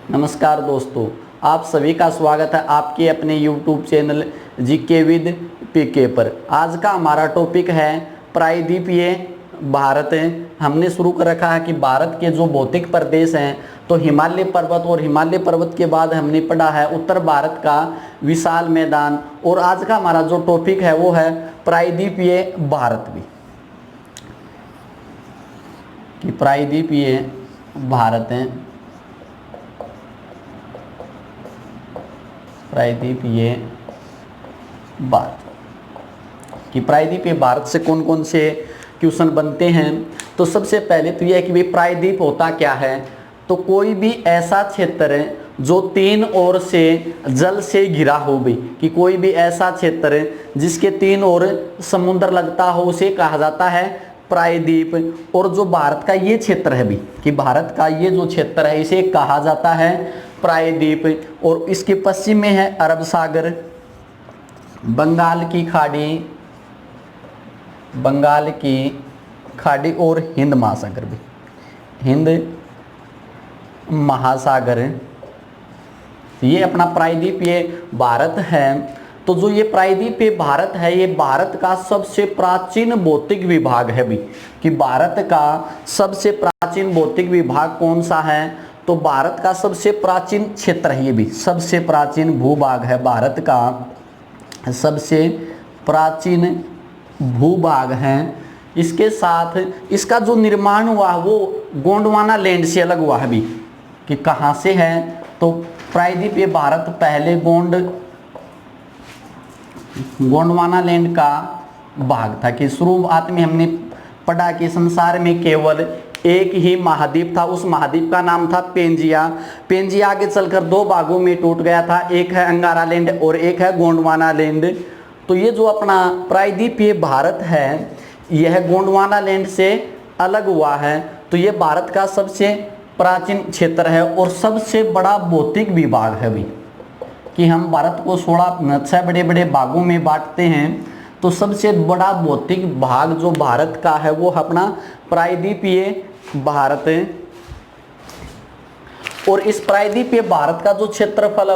नमस्कार दोस्तों, आप सभी का स्वागत है आपके अपने YouTube चैनल जीके विद पीके पर। आज का हमारा टॉपिक है प्रायद्वीपीय भारत। हमने शुरू कर रखा है कि भारत के जो भौतिक प्रदेश हैं तो हिमालय पर्वत, और हिमालय पर्वत के बाद हमने पढ़ा है उत्तर भारत का विशाल मैदान। और आज का हमारा जो टॉपिक है वो है प्रायद्वीपीय भारत भी, कि प्रायद्वीपीय भारत है, प्रायद्वीपीय भारत, कि प्रायद्वीपीय भारत से कौन कौन से क्वेश्चन बनते हैं। तो सबसे पहले तो यह है कि भाई प्रायद्वीप होता क्या है। तो कोई भी ऐसा क्षेत्र जो तीन ओर से जल से घिरा हो भी, कि कोई भी ऐसा क्षेत्र जिसके तीन ओर समुद्र लगता हो उसे कहा जाता है प्रायद्वीप। और जो भारत का ये क्षेत्र है भी, कि भारत का ये जो क्षेत्र है इसे कहा जाता है प्रायद्वीप। और इसके पश्चिम में है अरब सागर, बंगाल की खाड़ी और हिंद महासागर भी, हिंद महासागर। ये अपना प्रायद्वीपीय भारत है। तो जो ये प्रायद्वीपीय भारत है ये भारत का सबसे प्राचीन भौतिक विभाग है भी, कि भारत का सबसे प्राचीन भौतिक विभाग कौन सा है। तो भारत का सबसे प्राचीन क्षेत्र है, ये भी सबसे प्राचीन भूभाग है, भारत का सबसे प्राचीन भूभाग है। इसके साथ इसका जो निर्माण हुआ वो गोंडवाना लैंड से अलग हुआ है भी, कि कहाँ से है। तो प्रायद्वीपीय भारत पहले गोंडवाना लैंड का भाग था, कि शुरुआत में हमने पढ़ा कि संसार में केवल एक ही महाद्वीप था, उस महाद्वीप का नाम था पेंजिया। पेंजिया आगे चलकर दो भागों में टूट गया था, एक है अंगारा लैंड और एक है गोंडवाना लैंड। तो ये जो अपना प्रायद्वीपीय भारत है यह गोंडवाना लैंड से अलग हुआ है। तो ये भारत का सबसे प्राचीन क्षेत्र है और सबसे बड़ा भौतिक विभाग है भी, कि हम भारत को 6 बड़े बड़े भागों में बांटते हैं। तो सबसे बड़ा भौतिक भाग जो भारत का है वो अपना प्रायद्वीपीय भारत है। और इस प्रायद्वीपीय भारत का जो क्षेत्रफल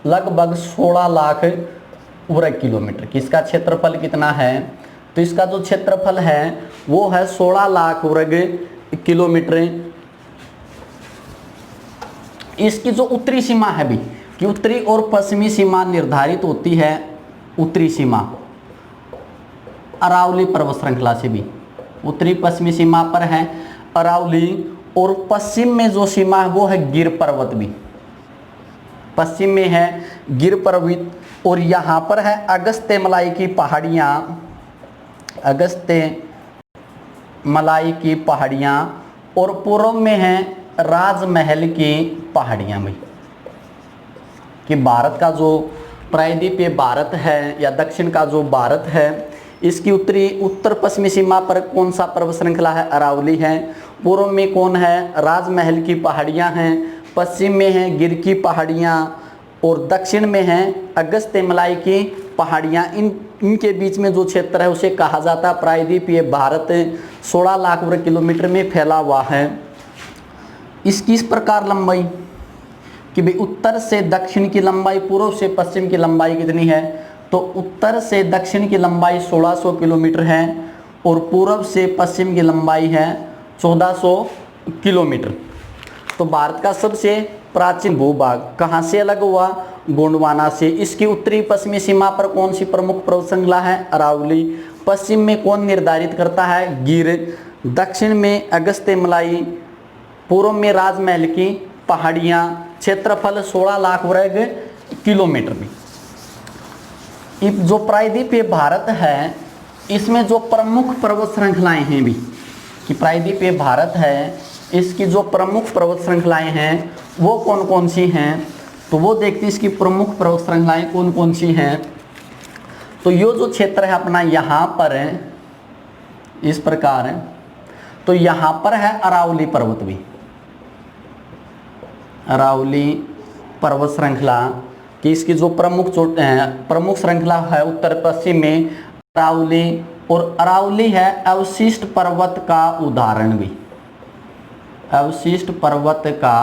लगभग 16 लाख वर्ग किलोमीटर, कि इसका क्षेत्रफल कितना है। तो इसका जो क्षेत्रफल है वो है 16 लाख वर्ग किलोमीटर। इसकी जो उत्तरी सीमा है भी, कि उत्तरी और पश्चिमी सीमा निर्धारित होती है, उत्तरी सीमा अरावली पर्वत श्रृंखला से भी, उत्तरी पश्चिमी सीमा पर है अरावली। और पश्चिम में जो सीमा है वो है गिर पर्वत भी, पश्चिम में है गिर पर्वत। और यहाँ पर है अगस्त्य मलाई की पहाड़ियाँ, अगस्त्य मलाई की पहाड़ियाँ। और पूर्व में है राजमहल की पहाड़ियाँ भी, कि भारत का जो प्रायद्वीपीय भारत है या दक्षिण का जो भारत है इसकी उत्तर पश्चिमी सीमा पर कौन सा पर्वत श्रृंखला है, अरावली है। पूर्व में कौन है, राजमहल की पहाड़ियाँ हैं। पश्चिम में है गिर की पहाड़ियाँ और दक्षिण में है अगस्त्य मलाई की पहाड़ियाँ। इनके बीच में जो क्षेत्र है उसे कहा जाता है प्रायद्वीपीय भारत। 16 लाख वर्ग किलोमीटर में फैला हुआ है। इसकी इस प्रकार लंबाई, कि भाई उत्तर से दक्षिण की लंबाई, पूर्व से पश्चिम की लंबाई कितनी है। तो उत्तर से दक्षिण की लंबाई 1600 किलोमीटर है और पूर्व से पश्चिम की लंबाई है 1400 किलोमीटर। तो भारत का सबसे प्राचीन भूभाग कहाँ से अलग हुआ, गोंडवाना से। इसकी उत्तरी पश्चिमी सीमा पर कौन सी प्रमुख पर्वत श्रृंखला है, अरावली। पश्चिम में कौन निर्धारित करता है, गिर। दक्षिण में अगस्त्य मलाई, पूर्व में राजमहल की पहाड़ियाँ। क्षेत्रफल 16 लाख वर्ग किलोमीटर में। जो प्रायद्वीपीय भारत है इसमें जो प्रमुख पर्वत श्रृंखलाएं हैं भी, कि प्रायद्वीपीय भारत है इसकी जो प्रमुख पर्वत श्रृंखलाएं हैं वो कौन कौन सी हैं। तो वो देखते हैं इसकी प्रमुख पर्वत श्रृंखलाएं कौन कौन सी हैं। तो ये जो क्षेत्र है अपना यहाँ पर है इस प्रकार है। तो यहाँ पर है अरावली पर्वत भी, अरावली पर्वत श्रृंखला, कि इसकी जो प्रमुख श्रृंखला है उत्तर पश्चिम में अरावली। और अरावली है अवशिष्ट पर्वत का उदाहरण भी, अवशिष्ट पर्वत का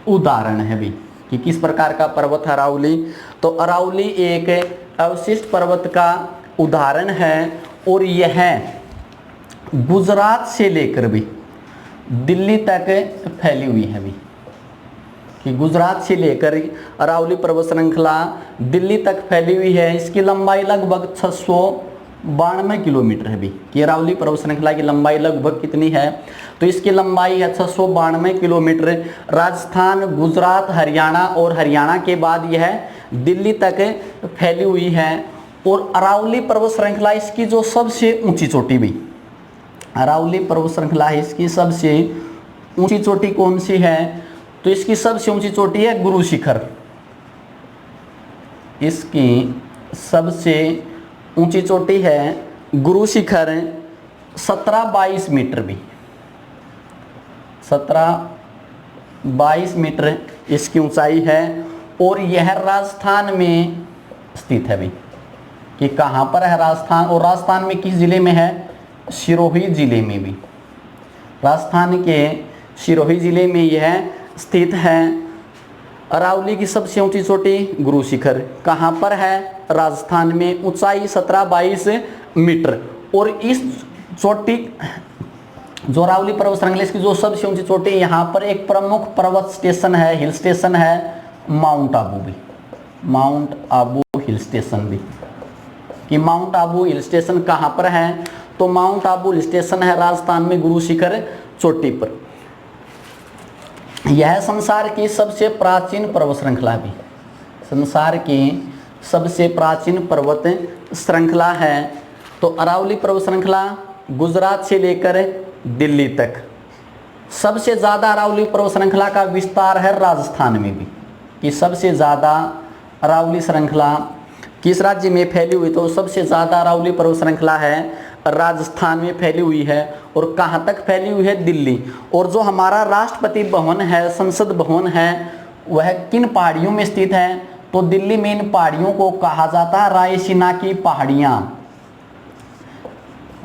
उदाहरण है भी कि किस प्रकार का पर्वत है अरावली। तो अरावली एक अवशिष्ट पर्वत का उदाहरण है और यह गुजरात से लेकर भी दिल्ली तक फैली हुई है भी कि गुजरात से लेकर अरावली पर्वत श्रृंखला दिल्ली तक फैली हुई है। इसकी लंबाई लगभग 692 किलोमीटर है भी कि अरावली पर्वत श्रृंखला की लंबाई लगभग कितनी है, तो इसकी लंबाई है 692 किलोमीटर। राजस्थान, गुजरात, हरियाणा और हरियाणा के बाद यह दिल्ली तक फैली हुई है। और अरावली पर्वत श्रृंखला इसकी जो सबसे ऊंची चोटी भी, अरावली पर्वत श्रृंखला है इसकी सबसे ऊंची चोटी कौन सी है, तो इसकी सबसे ऊंची चोटी है गुरु शिखर। इसकी सबसे ऊंची चोटी है गुरु शिखर, 17-22 मीटर भी, 17-22 मीटर इसकी ऊंचाई है। और यह राजस्थान में स्थित है भी कि कहाँ पर है राजस्थान, और राजस्थान में किस जिले में है, सिरोही जिले में भी, राजस्थान के सिरोही जिले में यह स्थित है। अरावली की सबसे ऊंची चोटी गुरु शिखर कहाँ पर है, राजस्थान में, ऊंचाई 17-22 मीटर। और इस चोटी जो अरावली पर्वत श्रृंखला इसकी जो सबसे ऊंची चोटी, यहाँ पर एक प्रमुख पर्वत स्टेशन है, हिल स्टेशन है माउंट आबू भी, माउंट आबू हिल स्टेशन भी कि माउंट आबू हिल स्टेशन कहाँ पर है, तो माउंट आबू हिल स्टेशन है राजस्थान में गुरु शिखर चोटी पर। यह संसार की सबसे प्राचीन पर्वत श्रृंखला भी, संसार की सबसे प्राचीन पर्वत श्रृंखला है। तो अरावली पर्वत श्रृंखला गुजरात से लेकर दिल्ली तक, सबसे ज़्यादा अरावली पर्वत श्रृंखला का विस्तार है राजस्थान में भी कि सबसे ज़्यादा अरावली श्रृंखला किस राज्य में फैली हुई, तो सबसे ज़्यादा अरावली पर्वत श्रृंखला है राजस्थान में फैली हुई है। और कहाँ तक फैली हुई है, दिल्ली। और जो हमारा राष्ट्रपति भवन है, संसद भवन है, वह किन पहाड़ियों में स्थित है, तो दिल्ली में इन पहाड़ियों को कहा जाता है रायसीना की पहाड़ियाँ,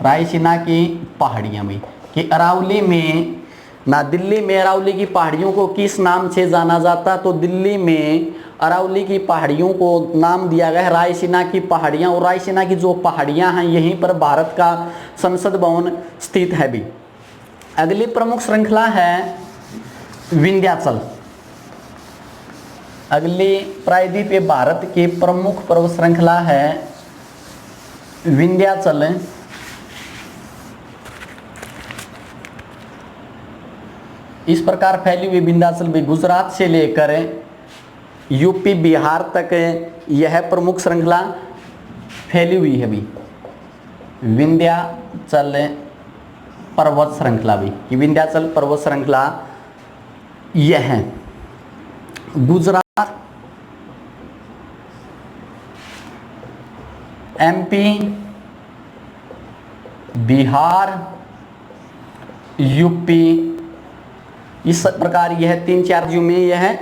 रायसीना की पहाड़ियाँ भी कि अरावली में ना, दिल्ली में अरावली की पहाड़ियों को किस नाम से जाना जाता, तो दिल्ली में अरावली की पहाड़ियों को नाम दिया गया है रायसीना की पहाड़ियाँ। और रायसीना की जो पहाड़ियाँ हैं यहीं पर भारत का संसद भवन स्थित है भी। अगली प्रमुख श्रृंखला है विंध्याचल। अगली प्रायद्वीपीय भारत की प्रमुख पर्वत श्रृंखला है विंध्याचल। इस प्रकार फैली हुई विंध्याचल भी गुजरात से लेकर यूपी बिहार तक यह प्रमुख श्रृंखला फैली हुई है भी, विंध्याचल पर्वत श्रृंखला भी कि विंध्याचल पर्वत श्रृंखला यह है गुजरात, एमपी, बिहार, यूपी, इस प्रकार यह 3-4 राज्यों में यह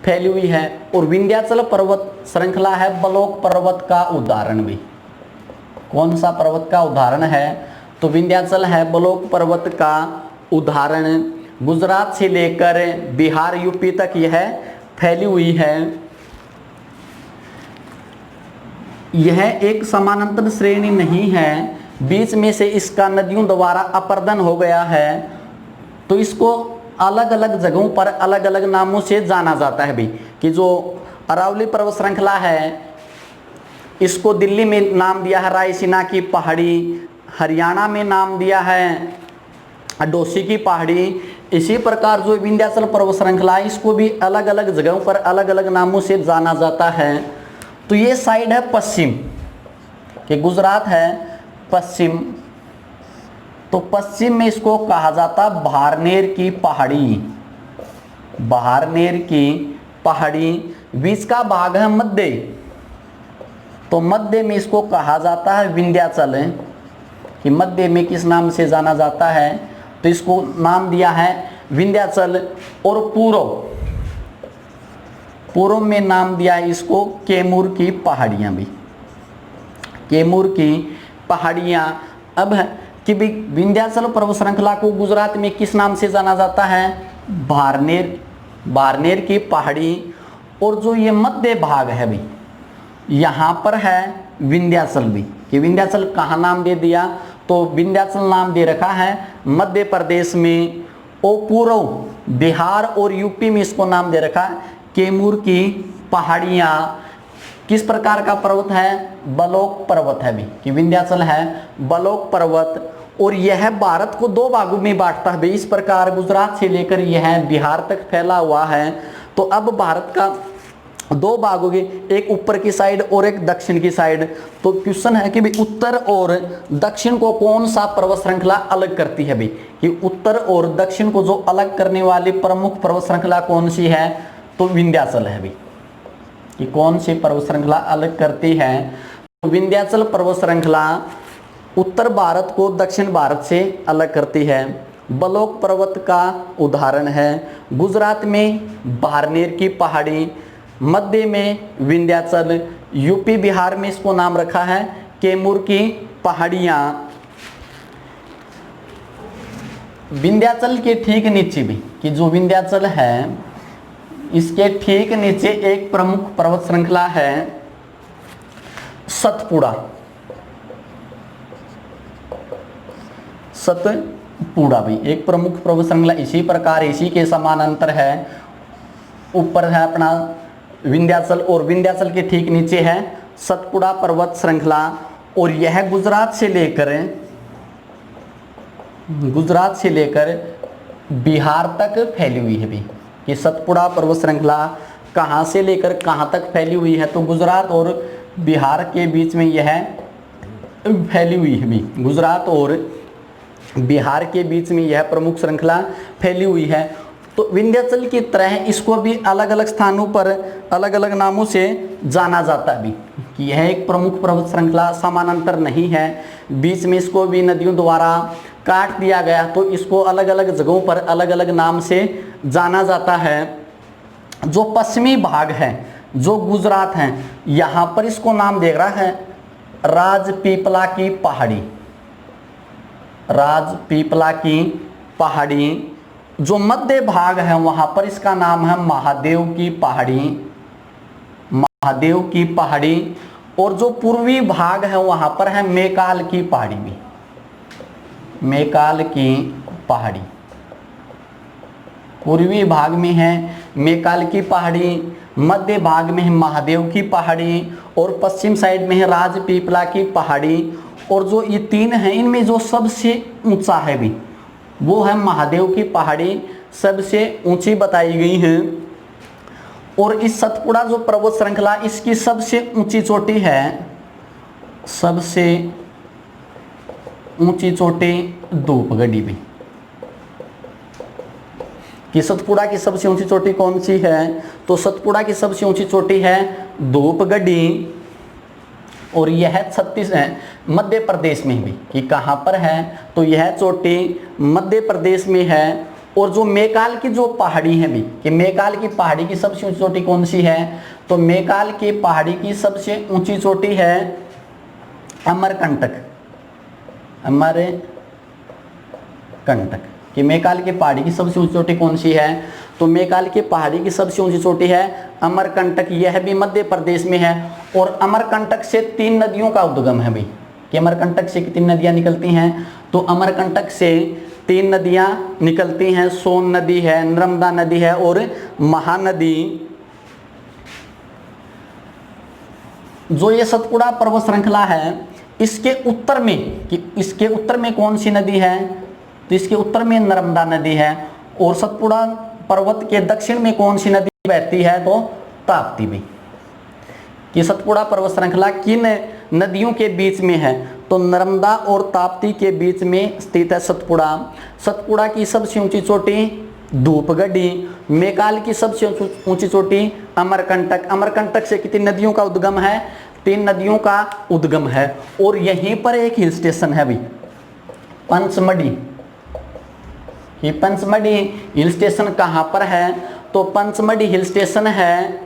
फैली हुई है। और विंध्याचल पर्वत श्रृंखला है बलोक पर्वत का उदाहरण भी। कौन सा पर्वत का उदाहरण है, तो विंध्याचल है बलोक पर्वत का उदाहरण। गुजरात से लेकर बिहार, यूपी तक यह फैली हुई है। यह एक समानांतर श्रेणी नहीं है, बीच में से इसका नदियों द्वारा अपर्दन हो गया है, तो इसको अलग अलग जगहों पर अलग अलग नामों से जाना जाता है भी कि जो अरावली पर्वत श्रृंखला है इसको दिल्ली में नाम दिया है रायसीना की पहाड़ी, हरियाणा में नाम दिया है डोसी की पहाड़ी। इसी प्रकार जो विंध्याचल पर्वत श्रृंखला है इसको भी अलग अलग जगहों पर अलग अलग नामों से जाना जाता है। तो ये साइड है पश्चिम कि गुजरात है पश्चिम, तो पश्चिम में इसको कहा जाता भारनेर की पहाड़ी, भारनेर की पहाड़ी। बीच का भाग है मध्य, तो मध्य में इसको कहा जाता है विंध्याचल कि मध्य में किस नाम से जाना जाता है, तो इसको नाम दिया है विंध्याचल। और पूर्व में नाम दिया है इसको कैमूर की पहाड़ियाँ भी, कैमूर की पहाड़ियाँ। अब कि विंध्याचल पर्वत श्रृंखला को गुजरात में किस नाम से जाना जाता है, भारनेर बाड़मेर की पहाड़ी, और जो ये मध्य भाग है भाई, यहाँ पर है विंध्याचल भी, कि विंध्याचल कहाँ नाम दे दिया, तो विंध्याचल नाम दे रखा है मध्य प्रदेश में, और पूर्व बिहार और यूपी में इसको नाम दे रखा है कैमूर की पहाड़ियाँ। किस प्रकार का पर्वत है, बलोक पर्वत है भी, कि विंध्याचल है बलोक पर्वत, और यह भारत को दो भागों में बांटता है। इस प्रकार गुजरात से लेकर यह बिहार तक फैला हुआ है। तो अब भारत का दो भाग हो गए, एक ऊपर की साइड और एक दक्षिण की साइड। तो क्वेश्चन है कि भाई उत्तर और दक्षिण को कौन सा पर्वत श्रृंखला अलग करती है भाई, कि उत्तर और दक्षिण को जो अलग करने वाली प्रमुख पर्वत श्रृंखला कौन सी है, तो विंध्याचल है भाई, कि कौन सी पर्वत श्रृंखला अलग करती है। तो विंध्याचल पर्वत श्रृंखला उत्तर भारत को दक्षिण भारत से अलग करती है। बलोक पर्वत का उदाहरण है गुजरात में बाड़मेर की पहाड़ी, मध्य में विंध्याचल, यूपी बिहार में इसको नाम रखा है कैमूर की पहाड़ियाँ। विंध्याचल के ठीक नीचे भी, कि जो विंध्याचल है इसके ठीक नीचे एक प्रमुख पर्वत श्रृंखला है सतपुड़ा। सतपुड़ा भी एक प्रमुख पर्वत श्रृंखला, इसी प्रकार इसी के समानांतर है। ऊपर है अपना विंध्याचल, और विंध्याचल के ठीक नीचे है सतपुड़ा पर्वत श्रृंखला, और यह गुजरात से लेकर बिहार तक फैली हुई है भी, कि सतपुड़ा पर्वत श्रृंखला कहाँ से लेकर कहाँ तक फैली हुई है, तो गुजरात और बिहार के बीच में यह फैली हुई है भी, गुजरात और बिहार के बीच में यह प्रमुख श्रृंखला फैली हुई है। तो विंध्याचल की तरह इसको भी अलग अलग स्थानों पर अलग अलग नामों से जाना जाता है भी, कि यह एक प्रमुख पर्वत श्रृंखला समानांतर नहीं है, बीच में इसको भी नदियों द्वारा काट दिया गया, तो इसको अलग अलग जगहों पर अलग अलग नाम से जाना जाता है। जो पश्चिमी भाग है, जो गुजरात है, यहाँ पर इसको नाम दे रहा है राजपीपला की पहाड़ी, राजपीपला की पहाड़ी। जो मध्य भाग है वहां पर इसका नाम है महादेव की पहाड़ी, महादेव की पहाड़ी, और जो पूर्वी भाग है वहां पर है मैकाल की पहाड़ी भी, मैकाल की पहाड़ी। पूर्वी भाग में है मैकाल की पहाड़ी, मध्य भाग में है महादेव की पहाड़ी, और पश्चिम साइड में है राजपीपला की पहाड़ी। और जो ये तीन हैं इनमें जो सबसे ऊंचा है भी वो है महादेव की पहाड़ी, सबसे ऊंची बताई गई है। और इस सतपुड़ा जो पर्वत श्रृंखला इसकी सबसे ऊंची चोटी है, सबसे ऊंची चोटी धूपगढ़ी भी, कि सतपुड़ा की सबसे ऊंची चोटी कौन सी है, तो सतपुड़ा की सबसे ऊंची चोटी है धूपगढ़ी, और यह मध्य प्रदेश में भी, कि कहाँ पर है, तो यह चोटी मध्य प्रदेश में है। और जो मैकाल की जो पहाड़ी है भी, कि मैकाल की पहाड़ी की सबसे ऊंची चोटी कौन सी है, तो मैकाल की पहाड़ी की सबसे ऊंची चोटी है अमरकंटक, अमरकंटक, कि मैकाल की पहाड़ी की सबसे ऊंची चोटी कौन सी है, तो मैकाल की पहाड़ी की सबसे ऊंची चोटी है अमरकंटक, यह भी मध्य प्रदेश में है। और अमरकंटक से 3 नदियों का उद्गम है भाई, कि अमरकंटक से कितनी नदियां निकलती हैं, तो अमरकंटक से 3 नदियां निकलती हैं, सोन नदी है, नर्मदा नदी है और महानदी। जो ये सतपुड़ा पर्वत श्रृंखला है इसके उत्तर में, कि इसके उत्तर में कौन सी नदी है, तो इसके उत्तर में नर्मदा नदी है। और सतपुड़ा पर्वत के दक्षिण में कौन सी नदी बहती है, तो ताप्ती भी। कि सतपुड़ा पर्वत श्रृंखला किन नदियों के बीच में है, तो नर्मदा और ताप्ती के बीच में स्थित है सतपुड़ा। सतपुड़ा की सबसे ऊंची चोटी धूपगढ़ी, मैकाल की सबसे ऊंची चोटी अमरकंटक। अमरकंटक से कितनी नदियों का उद्गम है, 3 नदियों का उद्गम है। और यहीं पर एक हिल स्टेशन है भी पंचमढ़ी। ये पंचमढ़ी हिल स्टेशन कहाँ पर है, तो पंचमढ़ी हिल स्टेशन है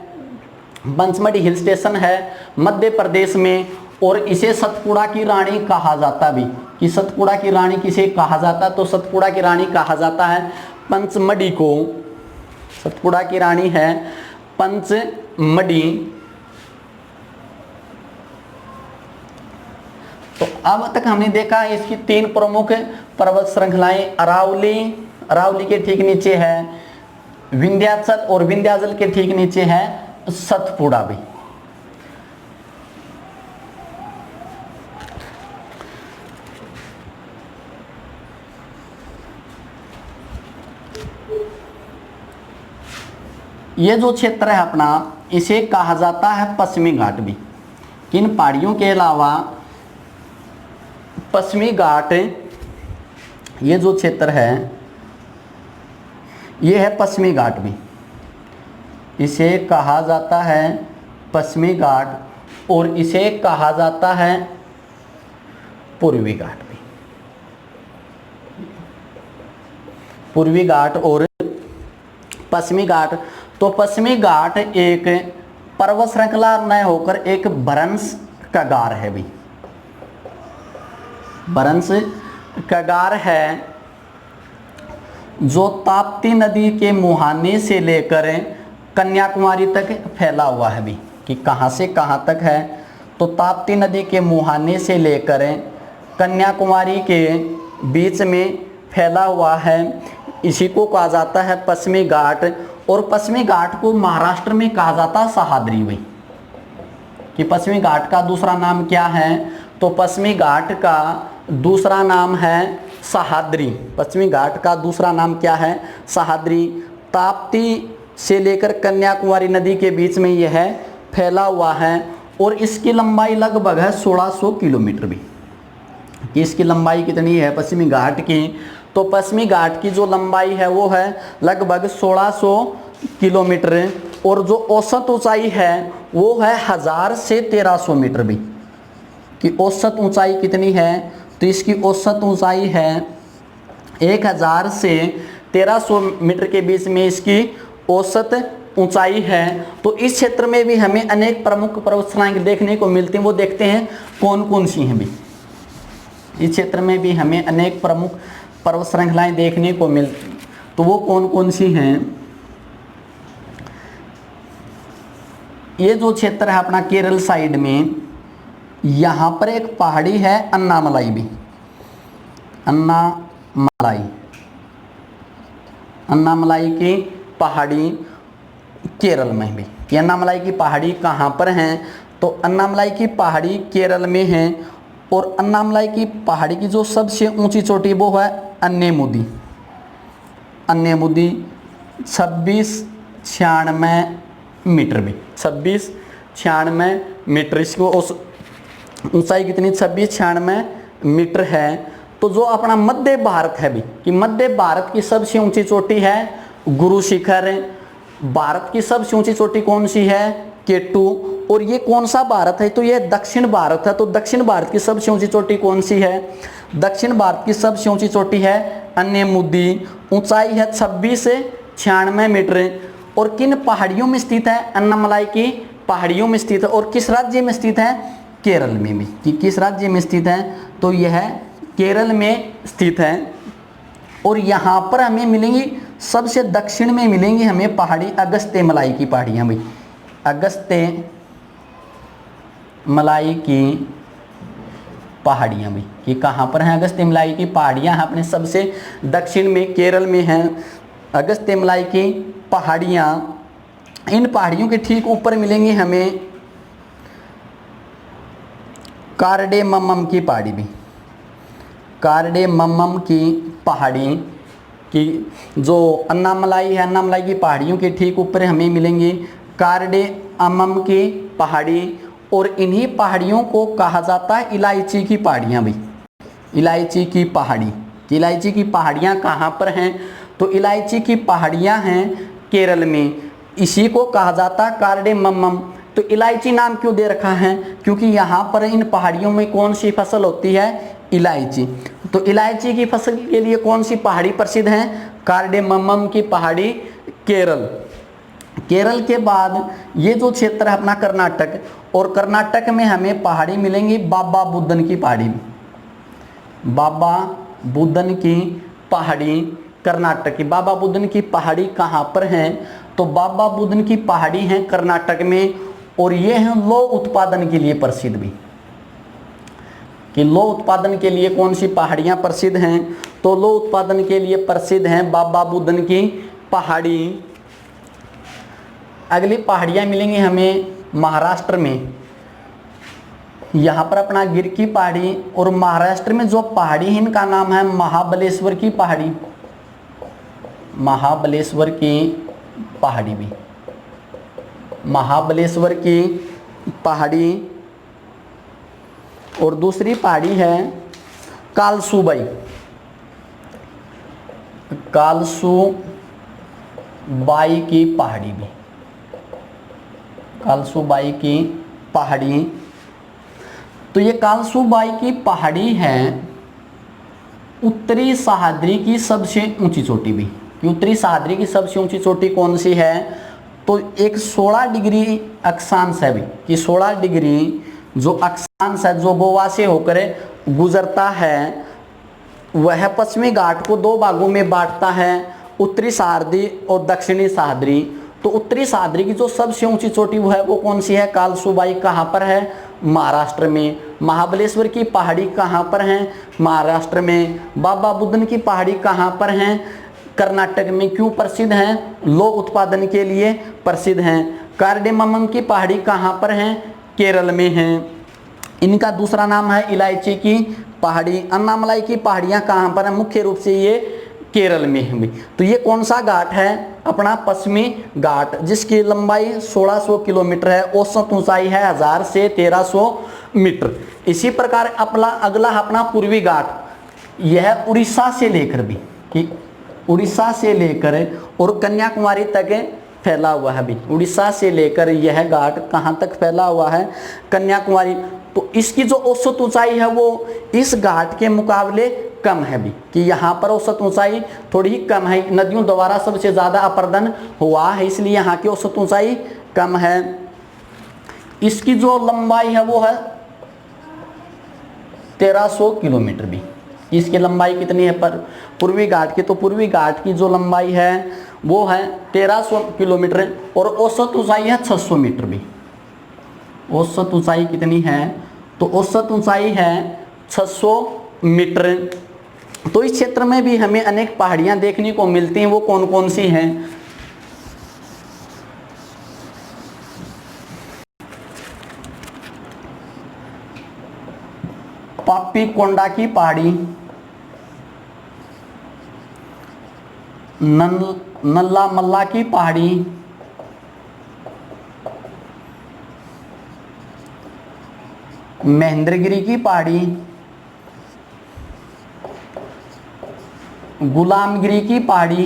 मध्य प्रदेश में। और इसे सतपुड़ा की रानी कहा जाता भी, कि सतपुड़ा की रानी किसे कहा जाता, तो सतपुड़ा की रानी कहा जाता है पंचमढ़ी को। सतपुड़ा की रानी है पंचमढ़ी। तो अब तक हमने देखा इसकी 3 प्रमुख पर्वत श्रृंखलाएं। अरावली के ठीक नीचे है विंध्याचल और विंध्याचल के ठीक नीचे है सतपुड़ा भी। ये जो क्षेत्र है अपना, इसे कहा जाता है पश्चिमी घाट भी। किन पहाड़ियों के अलावा पश्चिमी घाट, ये जो क्षेत्र है ये है पश्चिमी घाट भी, इसे कहा जाता है पश्चिमी घाट और इसे कहा जाता है पूर्वी घाट भी। पूर्वी घाट और पश्चिमी घाट। तो पश्चिमी घाट एक पर्वत श्रृंखला न होकर एक भ्रंश कगार है भी, भ्रंश कगार है जो ताप्ती नदी के मुहाने से लेकर कन्याकुमारी तक फैला हुआ है भी। कि कहाँ से कहाँ तक है, तो ताप्ती नदी के मुहाने से लेकर कन्याकुमारी के बीच में फैला हुआ है। इसी को कहा जाता है पश्चिमी घाट। और पश्चिमी घाट को महाराष्ट्र में कहा जाता है सह्याद्री भी। कि पश्चिमी घाट का दूसरा नाम क्या है, तो पश्चिमी घाट का दूसरा नाम है सह्याद्री। पश्चिमी घाट का दूसरा नाम क्या है, सह्याद्री। ताप्ती से लेकर कन्याकुमारी नदी के बीच में यह फैला हुआ है और इसकी लंबाई लगभग है 1600 किलोमीटर भी। कि इसकी लंबाई कितनी है पश्चिमी घाट की, तो पश्चिमी घाट की जो लंबाई है वो है लगभग 1600 किलोमीटर और जो औसत ऊंचाई है वो है 1000 से 1300 मीटर भी। कि औसत ऊंचाई कितनी है, तो इसकी औसत ऊंचाई है 1000 से 1300 मीटर के बीच में इसकी औसत ऊंचाई है। तो इस क्षेत्र में भी हमें अनेक प्रमुख पर्वत श्रृंखलाएं देखने को मिलती हैं। वो देखते हैं कौन कौन सी हैं भी। इस क्षेत्र में भी हमें अनेक प्रमुख पर्वत श्रृंखलाएं देखने को मिलती, तो वो कौन कौन सी हैं। ये जो क्षेत्र है अपना केरल साइड में, यहाँ पर एक पहाड़ी है अन्नामलाई भी। अन्नामलाई की पहाड़ी केरल में भी। कि अन्नामलाई की पहाड़ी कहाँ पर हैं, तो अन्नामलाई की पहाड़ी केरल में है। और अन्नामलाई की पहाड़ी की जो सबसे ऊंची चोटी वो है अन्नेमुदी 2696 मीटर भी। 2696 मीटर, इसको उस ऊंचाई कितनी 2696 मीटर है। तो जो अपना मध्य भारत है भी, कि मध्य भारत की सबसे ऊंची चोटी है गुरु शिखर। भारत की सबसे ऊंची चोटी कौन सी है, केटू। और ये कौन सा भारत है, तो ये दक्षिण भारत है। तो दक्षिण भारत की सबसे ऊंची चोटी कौन सी है, दक्षिण भारत की सबसे ऊंची चोटी है अन्नेमुदी। ऊंचाई है 2696 मीटर। और किन पहाड़ियों में स्थित है, अन्नामलाई की पहाड़ियों में स्थित है। और किस राज्य में स्थित है, केरल में भी। कि किस राज्य में स्थित है, तो यह केरल में स्थित है। और यहाँ पर हमें मिलेंगी, सबसे दक्षिण में मिलेंगी हमें पहाड़ी अगस्त्यमलाई की पहाड़ियाँ भी। अगस्त्यमलाई की पहाड़ियाँ भी। कि कहाँ पर हैं अगस्त्यमलाई की पहाड़ियाँ, अपने सबसे दक्षिण में केरल में हैं अगस्त्यमलाई की पहाड़ियाँ। इन पहाड़ियों के ठीक ऊपर मिलेंगी हमें कार्डेममम की पहाड़ी भी। कार्डेममम की पहाड़ी की जो अन्नामलाई है, अन्नामलाई की पहाड़ियों के ठीक ऊपर हमें मिलेंगी कार्डेममम की पहाड़ी। और इन्हीं पहाड़ियों को कहा जाता है इलायची की पहाड़ियाँ भी। इलायची की पहाड़ी, इलायची की पहाड़ियाँ कहाँ पर हैं, तो इलायची की पहाड़ियाँ हैं केरल में। इसी को कहा जाता है कार्डेममम। तो इलायची नाम क्यों दे रखा है, क्योंकि यहाँ पर इन पहाड़ियों में कौन सी फसल होती है, इलायची। तो इलायची की फसल के लिए कौन सी पहाड़ी प्रसिद्ध है, कार्डेममम की पहाड़ी केरल। केरल के बाद ये जो क्षेत्र है अपना कर्नाटक, और कर्नाटक में हमें पहाड़ी मिलेंगी बाबा बुदन की पहाड़ी। बाबा बुदन की पहाड़ी कर्नाटक की। बाबा बुदन की पहाड़ी कहाँ पर है? तो बाबा बुदन की पहाड़ी है कर्नाटक में, और ये है लौह उत्पादन के लिए प्रसिद्ध भी। कि लौह उत्पादन के लिए कौन सी पहाड़ियाँ प्रसिद्ध हैं? तो लौह उत्पादन के लिए प्रसिद्ध हैं बाबा बुदन की पहाड़ी। अगली पहाड़ियाँ मिलेंगी हमें महाराष्ट्र में, यहाँ पर अपना गिर की पहाड़ी, और महाराष्ट्र में जो पहाड़ी है इनका नाम है महाबलेश्वर की पहाड़ी। महाबलेश्वर की पहाड़ी भी, महाबलेश्वर की पहाड़ी। और दूसरी पहाड़ी है कालसूबाई, कालसूबाई की पहाड़ी भी, कालसूबाई की पहाड़ी। तो ये कालसूबाई की पहाड़ी है उत्तरी सह्याद्री की सबसे ऊंची चोटी भी। उत्तरी सह्याद्री की सबसे ऊंची चोटी कौन सी है? तो एक 16 डिग्री अक्षांश है भी, कि 16 डिग्री जो अक्षांश है जो गोवा से होकर गुजरता है, वह पश्चिमी घाट को 2 भागों में बांटता है, उत्तरी सह्याद्री और दक्षिणी सह्याद्री। तो उत्तरी सह्याद्री की जो सबसे ऊंची चोटी वो है, वो कौन सी है? कालसूबाई। कहाँ पर है? महाराष्ट्र में। महाबलेश्वर की पहाड़ी कहाँ पर है? महाराष्ट्र में। बाबा बुदन की पहाड़ी कहाँ पर है? कर्नाटक में। क्यों प्रसिद्ध हैं? लौह उत्पादन के लिए प्रसिद्ध हैं। कार्डेमम की पहाड़ी कहाँ पर है? केरल में है। इनका दूसरा नाम है इलायची की पहाड़ी। अन्नामलाई की पहाड़ियाँ कहाँ पर है? मुख्य रूप से ये केरल में है। तो ये कौन सा घाट है? अपना पश्चिमी घाट, जिसकी लंबाई 1600 किलोमीटर है, औसत ऊंचाई है 1000 से 1300 मीटर। इसी प्रकार अपना अगला अपना पूर्वी घाट, यह उड़ीसा से लेकर भी, कि उड़ीसा से लेकर और कन्याकुमारी तक फैला हुआ है भी। उड़ीसा से लेकर यह घाट कहाँ तक फैला हुआ है? कन्याकुमारी। तो इसकी जो औसत ऊंचाई है वो इस घाट के मुकाबले कम है भी, कि यहाँ पर औसत ऊंचाई थोड़ी ही कम है। नदियों द्वारा सबसे ज़्यादा अपर्दन हुआ है, इसलिए यहाँ की औसत ऊंचाई कम है। इसकी जो लंबाई है वो है 1300 किलोमीटर भी। इसकी लंबाई कितनी है? पर पूर्वी घाट की, तो पूर्वी घाट की जो लंबाई है वो है 1300 किलोमीटर, और औसत ऊंचाई है 600 मीटर भी। औसत ऊंचाई कितनी है? तो औसत ऊंचाई है 600 मीटर। तो इस क्षेत्र में भी हमें अनेक पहाड़ियां देखने को मिलती हैं। वो कौन कौन सी हैं? पापी कोंडा की पहाड़ी, नल्ला मल्ला की पहाड़ी, महेंद्रगिरी की पहाड़ी, गुलामगिरी की पहाड़ी,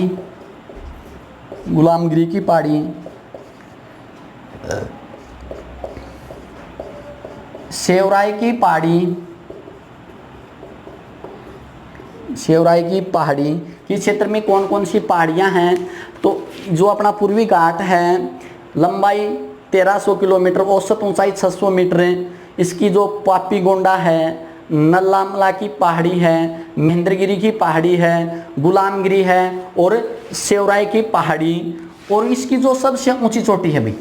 गुलामगिरी की पहाड़ी, सेवराय की पहाड़ी, सेवराय की पहाड़ी। इस क्षेत्र में कौन कौन सी पहाड़ियां हैं? तो जो अपना पूर्वी घाट है, लंबाई 1300 किलोमीटर, औसत ऊंचाई 600 मीटर है। इसकी जो पापी गोंडा है, नल्लामला की पहाड़ी है, महेंद्रगिरी की पहाड़ी है, गुलामगिरी है और सेवराय की पहाड़ी। और इसकी जो सबसे ऊंची चोटी है भी,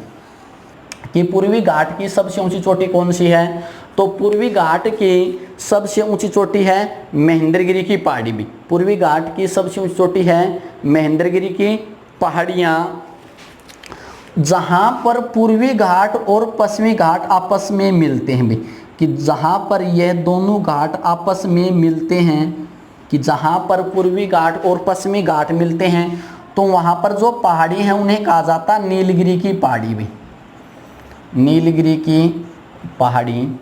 कि पूर्वी घाट की सबसे ऊंची चोटी कौन सी है? तो पूर्वी घाट की सबसे ऊंची चोटी है महेंद्रगिरी की पहाड़ी भी। पूर्वी घाट की सबसे ऊंची चोटी है महेंद्रगिरी की पहाड़ियाँ, जहाँ पर पूर्वी घाट और पश्चिमी घाट आपस में मिलते हैं भी, कि जहाँ पर यह दोनों घाट आपस में मिलते हैं, कि जहाँ पर पूर्वी घाट और पश्चिमी घाट मिलते हैं, तो वहाँ पर जो पहाड़ी हैं उन्हें कहा जाता है नीलगिरी की पहाड़ी भी। नीलगिरी की पहाड़ी,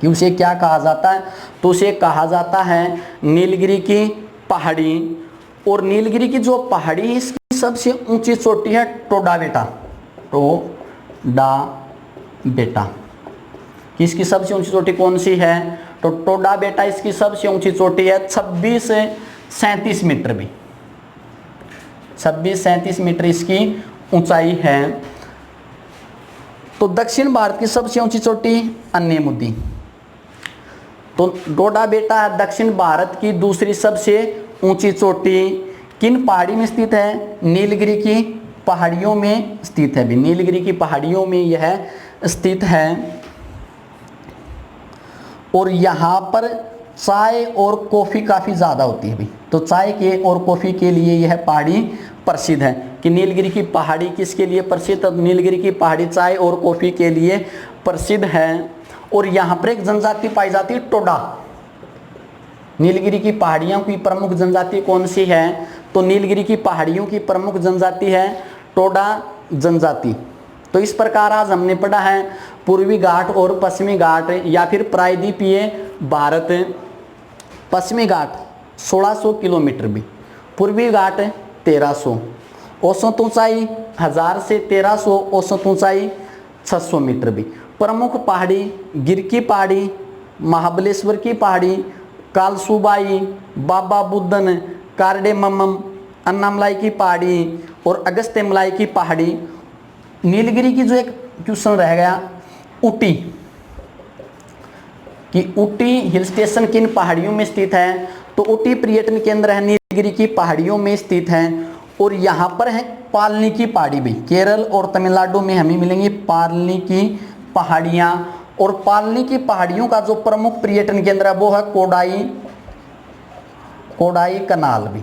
कि उसे क्या कहा जाता है? तो उसे कहा जाता है नीलगिरी की पहाड़ी। और नीलगिरी की जो पहाड़ी है इसकी सबसे ऊंची चोटी है टोडा बेटा, टोडा बेटा। इसकी सबसे ऊंची चोटी कौन सी है? तो टोडा बेटा इसकी सबसे ऊंची चोटी है 26 से 37 मीटर भी, 26-37 मीटर इसकी ऊंचाई है। तो दक्षिण भारत की सबसे ऊंची चोटी अन्यमुदी। तो तो डोडा बेटा है दक्षिण भारत की दूसरी सबसे ऊंची चोटी। किन पहाड़ी में स्थित है? नीलगिरी की पहाड़ियों में स्थित है भी, नीलगिरी की पहाड़ियों में यह स्थित है। और यहाँ पर चाय और कॉफ़ी काफ़ी ज़्यादा होती है भी, तो चाय के और कॉफ़ी के लिए यह पहाड़ी प्रसिद्ध है। कि नीलगिरी की पहाड़ी किसके लिए प्रसिद्ध है? नीलगिरी की पहाड़ी चाय और कॉफ़ी के लिए प्रसिद्ध है। और यहाँ पर एक जनजाति पाई जाती है टोडा। नीलगिरी की पहाड़ियों की प्रमुख जनजाति कौन सी है? तो नीलगिरी की पहाड़ियों की प्रमुख जनजाति है टोडा जनजाति। तो इस प्रकार आज हमने पढ़ा है पूर्वी घाट और पश्चिमी घाट या फिर प्रायद्वीपीय भारत। पश्चिमी घाट 1600 किलोमीटर भी, पूर्वी घाट 1300, औसत ऊंचाई 1000 से 1300, औसत ऊंचाई 600 मीटर भी। प्रमुख पहाड़ी गिर की पहाड़ी, महाबलेश्वर की पहाड़ी, कालसूबाई, बाबा बुदन, कार्डेमम, अन्नामलाई की पहाड़ी और अगस्त्यमलाई की पहाड़ी। नीलगिरी की जो एक क्वेश्चन रह गया ऊटी, कि ऊटी हिल स्टेशन किन पहाड़ियों में स्थित है? तो ऊटी पर्यटन केंद्र है नीलगिरी की पहाड़ियों में स्थित है। और यहाँ पर है पालनी की पहाड़ी भी, केरल और तमिलनाडु में हमें मिलेंगी पालनी की पहाड़ियाँ। और पालनी की पहाड़ियों का जो प्रमुख पर्यटन केंद्र है वो है कोडाई कनाल भी।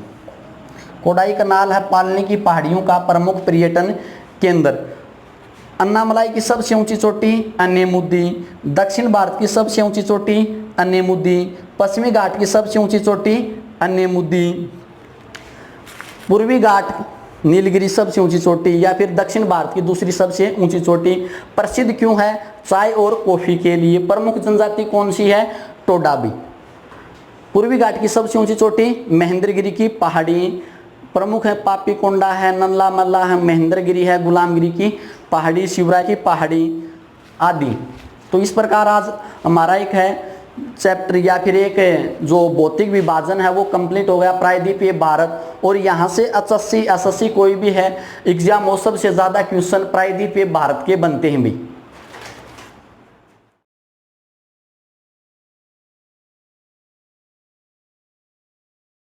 कोडाई कनाल है पालनी की पहाड़ियों का प्रमुख पर्यटन केंद्र। अन्नामलाई की सबसे ऊंची चोटी अनेमुदी, दक्षिण भारत की सबसे ऊंची चोटी अनेमुदी, पश्चिमी घाट की सबसे ऊंची चोटी अनेमुदी, पूर्वी घाट नीलगिरी सबसे ऊंची चोटी या फिर दक्षिण भारत की दूसरी सबसे ऊंची चोटी। प्रसिद्ध क्यों है? चाय और कॉफी के लिए। प्रमुख जनजाति कौन सी है? टोडाबी। पूर्वी घाट की सबसे ऊंची चोटी महेंद्रगिरी की पहाड़ी। प्रमुख है पापीकोंडा है, नल्ला मल्ला है, महेंद्रगिरी है, गुलामगिरी की पहाड़ी, शिवराय की पहाड़ी आदि। तो इस प्रकार आज हमारा एक है चैप्टर या फिर एक जो भौतिक विभाजन है वो कंप्लीट हो गया प्रायद्वीपीय भारत। और यहाँ से एसएससी कोई भी है एग्जाम वो सबसे ज़्यादा क्वेश्चन प्रायद्वीपीय भारत के बनते हैं भी।